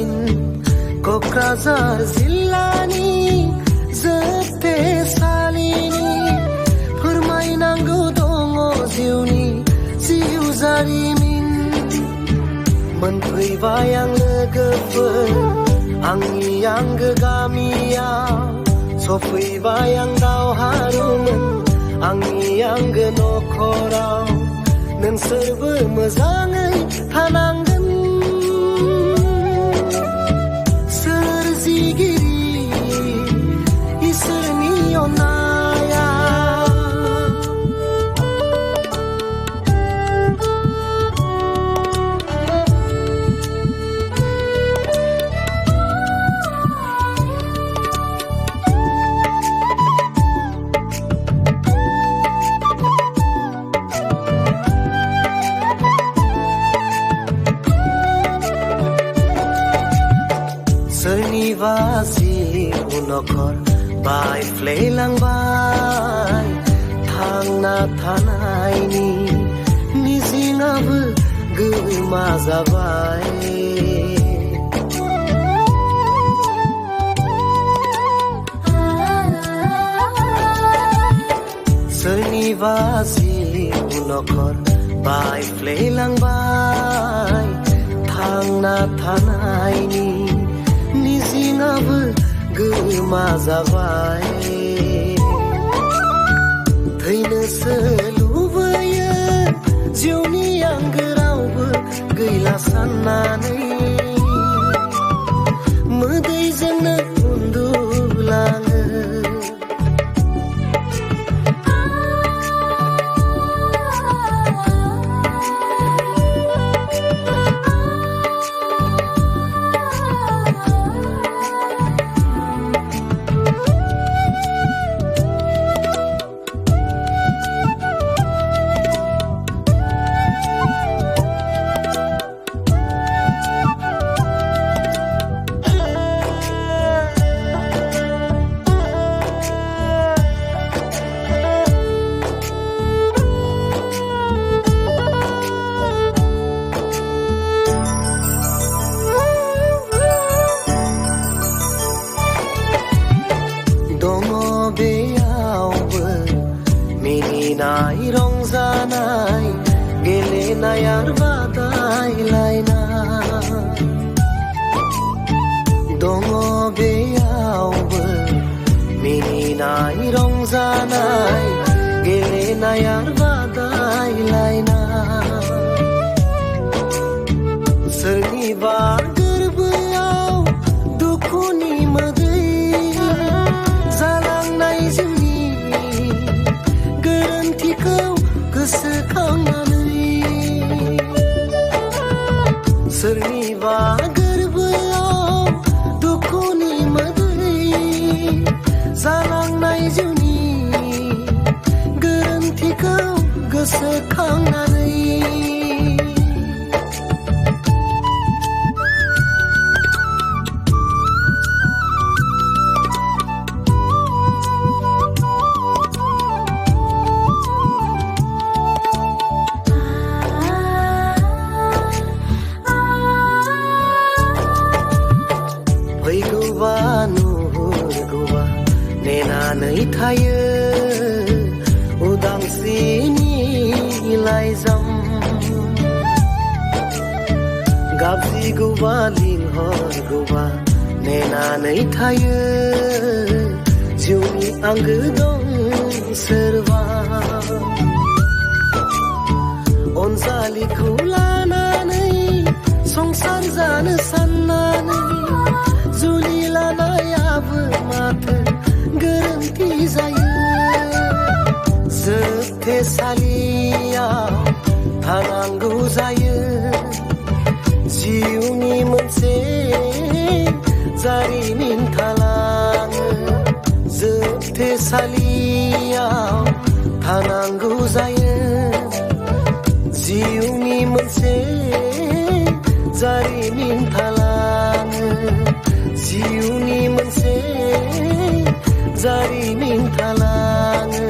जारिमिन क'क्राझार जिल्लानि जोबथेसालिनि फोरमायनांगौ दङ जिउनि जिउ जारिमिन मोनफैबाय आं लोगोफोर आंनि आंगो गामियाव सफैबाय आं दावहारुमोन आंनि आंगो नखराव नोंसोरबो मोजाङै थानांगोन सोरजिगिरि इसोरनि अननाया सोरनिबा जिउ नखर बायफ्लेलांबाय थांना थानायनि मिजिंआबो गोमा जाबाय सोरनिबा जिउ नखर बायफ्लेलांबाय थांना थानायनि मिजिंआबो गोमा जाबाय थैनोसो लुबैयो जिउनि आंगो रावबो गैला साननानै मोदैजोंनो उन्दुलाङो मिनिनाय रंजानाय गेलेनाय आरो बादायलायनाय दङ बेयावबो मिनिनाय रंजानाय गेलेनाय आरो बादायलायनाय सोरनिबा गोरबोआव दुखुनि मोदै जालांनाय जोंनि गोरोन्थिखौ गोसोखांनानै सोरनिबा गोरबोआव दुखुनि मोदै जालांनाय जिउनि गोरोन्थिखौ गोसोखांनानै फैगौबा नुहुरगौबा नेनानै थायो उदांस्रिनि लाइजाम गाबज्रिगौबा लिंहरगौबा नेनानै थायो जिउनि आंगो दं सोरबा अनजालिखौ लानानै संसार जानो साननानै जुलि लानायाबो माथो गोरोन्थि जायो जोबथेसालियाव थानांगौ जायो जिउनि मोनसे जारिमिन थालाङो जोबथेसालियाव थानांगौ जायो जिउनि मोनसे जारिमिन थालाङो जिउनि मोनसे जारिमिन थालाङो